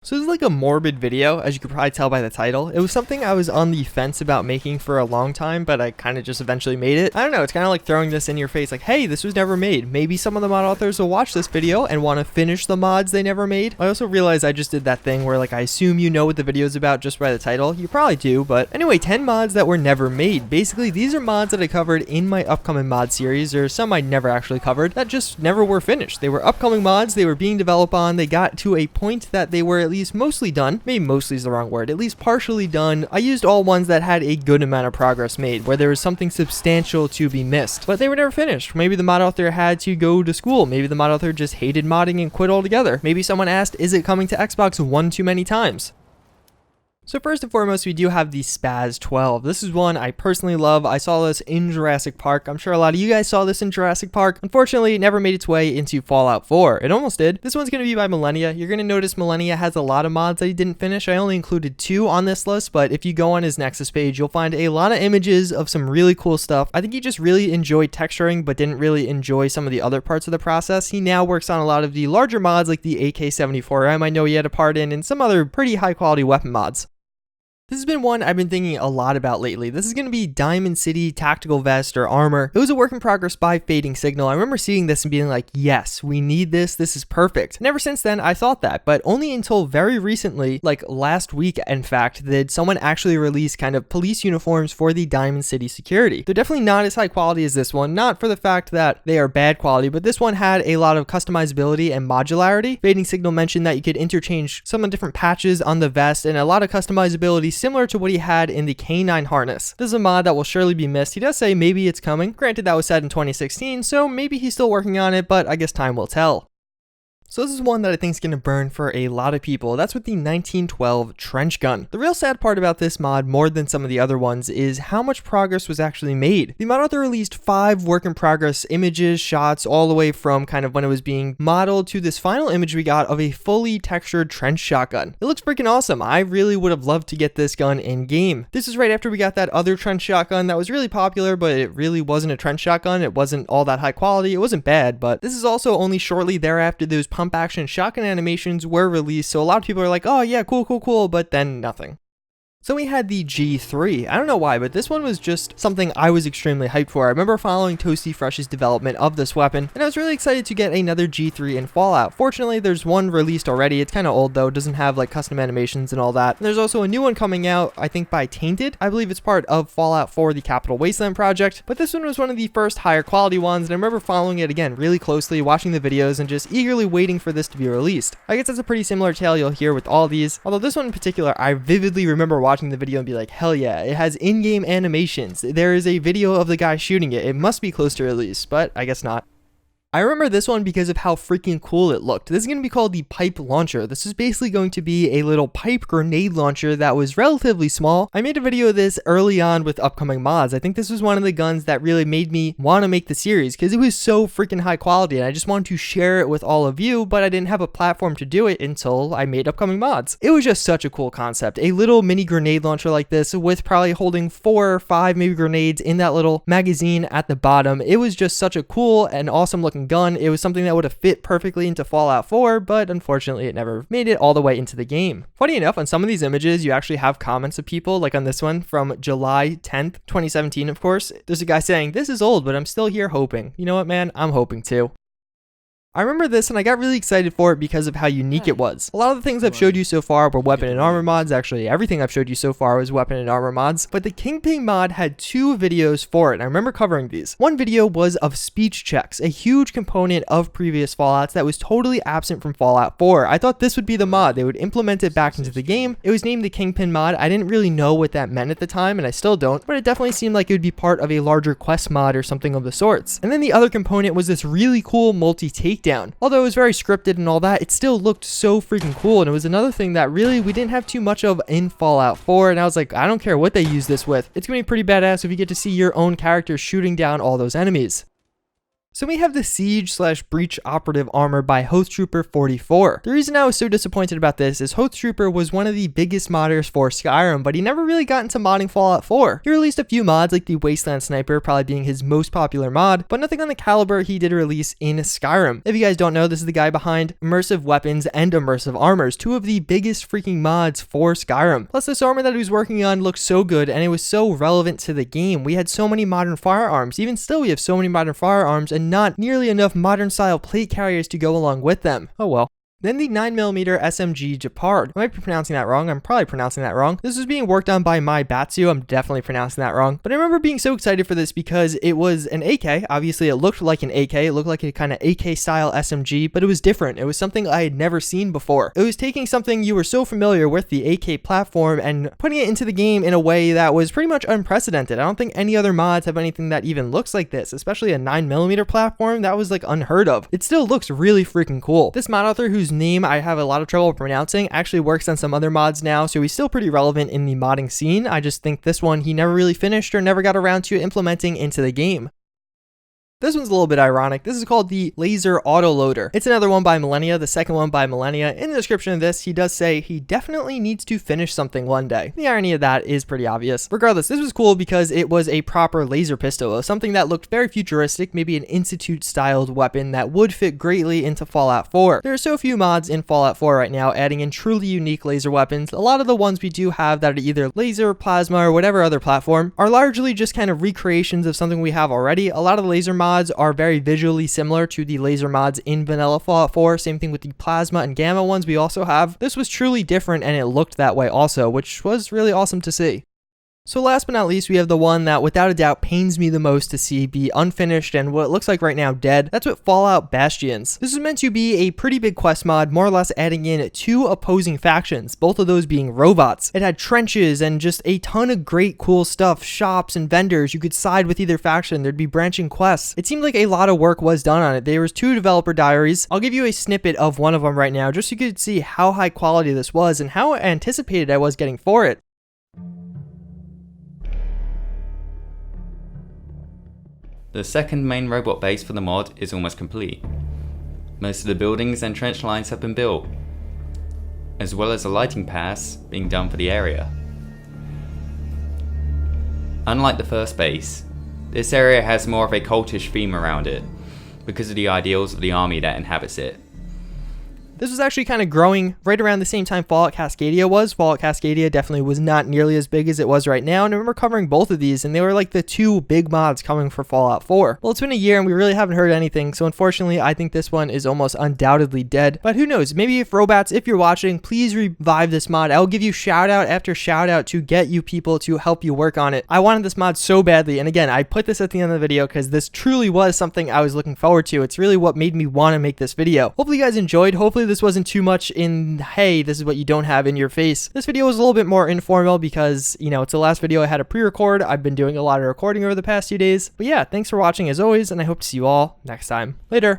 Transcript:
So this is like a morbid video, as you could probably tell by the title. It was something I was on the fence about making for a long time, but I kind of just eventually made it. I don't know, it's kind of like throwing this in your face like, hey, this was never made. Maybe some of the mod authors will watch this video and want to finish the mods they never made. I also realized I just did that thing where like I assume you know what the video is about just by the title. You probably do, but anyway, 10 mods that were never made. Basically, these are mods that I covered in my upcoming mod series, or some I never actually covered, that just never were finished. They were upcoming mods, they were being developed on, they got to a point that they were at least mostly done. Maybe mostly is the wrong word, at least partially done. I used all ones that had a good amount of progress made, where there was something substantial to be missed, but they were never finished. Maybe the mod author had to go to school, maybe the mod author just hated modding and quit altogether. Maybe someone asked, is it coming to Xbox one too many times? So first and foremost, we do have the Spaz 12. This is one I personally love. I saw this in Jurassic Park. I'm sure a lot of you guys saw this in Jurassic Park. Unfortunately, it never made its way into Fallout 4. It almost did. This one's going to be by Millennia. You're going to notice Millennia has a lot of mods that he didn't finish. I only included 2 on this list, but if you go on his Nexus page, you'll find a lot of images of some really cool stuff. I think he just really enjoyed texturing, but didn't really enjoy some of the other parts of the process. He now works on a lot of the larger mods like the AK-74M I know he had a part in, and some other pretty high quality weapon mods. This has been one I've been thinking a lot about lately. This is going to be Diamond City Tactical Vest or Armor. It was a work in progress by Fading Signal. I remember seeing this and being like, yes, we need this. This is perfect. And ever since then, I thought that, but only until very recently, like last week, in fact, did someone actually release kind of police uniforms for the Diamond City security. They're definitely not as high quality as this one, not for the fact that they are bad quality, but this one had a lot of customizability and modularity. Fading Signal mentioned that you could interchange some of the different patches on the vest and a lot of customizability similar to what he had in the K9 harness. This is a mod that will surely be missed. He does say maybe it's coming. Granted, that was said in 2016, so maybe he's still working on it, but I guess time will tell. So this is one that I think is going to burn for a lot of people. That's with the 1912 Trenchgun. The real sad part about this mod, more than some of the other ones, is how much progress was actually made. The mod author released 5 work in progress images, shots, all the way from kind of when it was being modeled to this final image we got of a fully textured trench shotgun. It looks freaking awesome. I really would have loved to get this gun in game. This is right after we got that other trench shotgun that was really popular, but it really wasn't a trench shotgun. It wasn't all that high quality. It wasn't bad, but this is also only shortly thereafter those pump action shotgun animations were released, so a lot of people are like, oh yeah, cool, but then nothing. So we had the G3. I don't know why, but this one was just something I was extremely hyped for. I remember following Toasty Fresh's development of this weapon, and I was really excited to get another G3 in Fallout. Fortunately, there's one released already. It's kind of old though, doesn't have like custom animations and all that. And there's also a new one coming out, I think by Tainted. I believe it's part of Fallout 4, the Capital Wasteland project, but this one was one of the first higher quality ones, and I remember following it again really closely, watching the videos, and just eagerly waiting for this to be released. I guess that's a pretty similar tale you'll hear with all these, although this one in particular, I vividly remember watching the video and be like, hell yeah, it has in-game animations. There is a video of the guy shooting it. It must be close to release, but I guess not. I remember this one because of how freaking cool it looked. This is going to be called the Pipe Launcher. This is basically going to be a little pipe grenade launcher that was relatively small. I made a video of this early on with upcoming mods. I think this was one of the guns that really made me want to make the series because it was so freaking high quality and I just wanted to share it with all of you, but I didn't have a platform to do it until I made upcoming mods. It was just such a cool concept. A little mini grenade launcher like this with probably holding 4 or 5 maybe grenades in that little magazine at the bottom. It was just such a cool and awesome looking gun. It was something that would have fit perfectly into Fallout 4, but unfortunately it never made it all the way into the game. Funny enough, on some of these images, you actually have comments of people, like on this one from July 10th, 2017, of course. There's a guy saying, this is old, but I'm still here hoping. You know what, man? I'm hoping too. I remember this and I got really excited for it because of how unique it was. A lot of the things I've showed you so far were weapon and armor mods. Actually, everything I've showed you so far was weapon and armor mods, but the Kingpin Mod had 2 videos for it, and I remember covering these. One video was of speech checks, a huge component of previous Fallouts that was totally absent from Fallout 4. I thought this would be the mod. They would implement it back into the game. It was named the Kingpin Mod. I didn't really know what that meant at the time, and I still don't, but it definitely seemed like it would be part of a larger quest mod or something of the sorts. And then the other component was this really cool multi-takedown. Although it was very scripted and all that, it still looked so freaking cool, and it was another thing that really we didn't have too much of in Fallout 4, and I was like, I don't care what they use this with. It's gonna be pretty badass if you get to see your own character shooting down all those enemies. So we have the Siege/Breach Operative Armor by Hoth Trooper 44. The reason I was so disappointed about this is Hoth Trooper was one of the biggest modders for Skyrim, but he never really got into modding Fallout 4. He released a few mods like the Wasteland Sniper probably being his most popular mod, but nothing on the caliber he did release in Skyrim. If you guys don't know, this is the guy behind Immersive Weapons and Immersive Armors, two of the biggest freaking mods for Skyrim. Plus this armor that he was working on looked so good and it was so relevant to the game. We had so many modern firearms. Even still we have so many modern firearms and not nearly enough modern style plate carriers to go along with them. Oh well. Then the 9mm SMG Gepard. I might be pronouncing that wrong. I'm probably pronouncing that wrong. This was being worked on by my Batsu. I'm definitely pronouncing that wrong. But I remember being so excited for this because it was an AK. Obviously, it looked like an AK. It looked like a kind of AK style SMG, but it was different. It was something I had never seen before. It was taking something you were so familiar with, the AK platform, and putting it into the game in a way that was pretty much unprecedented. I don't think any other mods have anything that even looks like this, especially a 9mm platform. That was like unheard of. It still looks really freaking cool. This mod author, whose name I have a lot of trouble pronouncing, actually works on some other mods now, so he's still pretty relevant in the modding scene. I just think this one he never really finished or never got around to implementing into the game. This one's a little bit ironic. This is called the Laser Autoloader. It's another one by Millennia, the second one by Millennia. In the description of this, he does say he definitely needs to finish something one day. The irony of that is pretty obvious. Regardless, this was cool because it was a proper laser pistol, something that looked very futuristic, maybe an Institute-styled weapon that would fit greatly into Fallout 4. There are so few mods in Fallout 4 right now adding in truly unique laser weapons. A lot of the ones we do have that are either laser, plasma, or whatever other platform are largely just kind of recreations of something we have already. A lot of the laser mods are very visually similar to the laser mods in vanilla Fallout 4. Same thing with the plasma and gamma ones we also have. This was truly different and it looked that way also, which was really awesome to see. So last but not least, we have the one that without a doubt pains me the most to see be unfinished and what it looks like right now dead. That's with Fallout Bastions. This is meant to be a pretty big quest mod, more or less adding in two opposing factions, both of those being robots. It had trenches and just a ton of great cool stuff, shops and vendors. You could side with either faction. There'd be branching quests. It seemed like a lot of work was done on it. There was 2 developer diaries. I'll give you a snippet of one of them right now just so you could see how high quality this was and how anticipated I was getting for it. The second main robot base for the mod is almost complete. Most of the buildings and trench lines have been built, as well as a lighting pass being done for the area. Unlike the first base, this area has more of a cultish theme around it, because of the ideals of the army that inhabits it. This was actually kind of growing right around the same time Fallout Cascadia was. Fallout Cascadia definitely was not nearly as big as it was right now, and I remember covering both of these, and they were like the 2 big mods coming for Fallout 4. Well, it's been a year, and we really haven't heard anything, so unfortunately, I think this one is almost undoubtedly dead. But who knows? Maybe if Robats, if you're watching, please revive this mod. I'll give you shout out after shout out to get you people to help you work on it. I wanted this mod so badly, and again, I put this at the end of the video because this truly was something I was looking forward to. It's really what made me want to make this video. Hopefully you guys enjoyed. Hopefully this wasn't too much in, hey, this is what you don't have in your face. This video was a little bit more informal because, you know, it's the last video I had to pre-record. I've been doing a lot of recording over the past few days. But yeah, thanks for watching as always, and I hope to see you all next time. Later.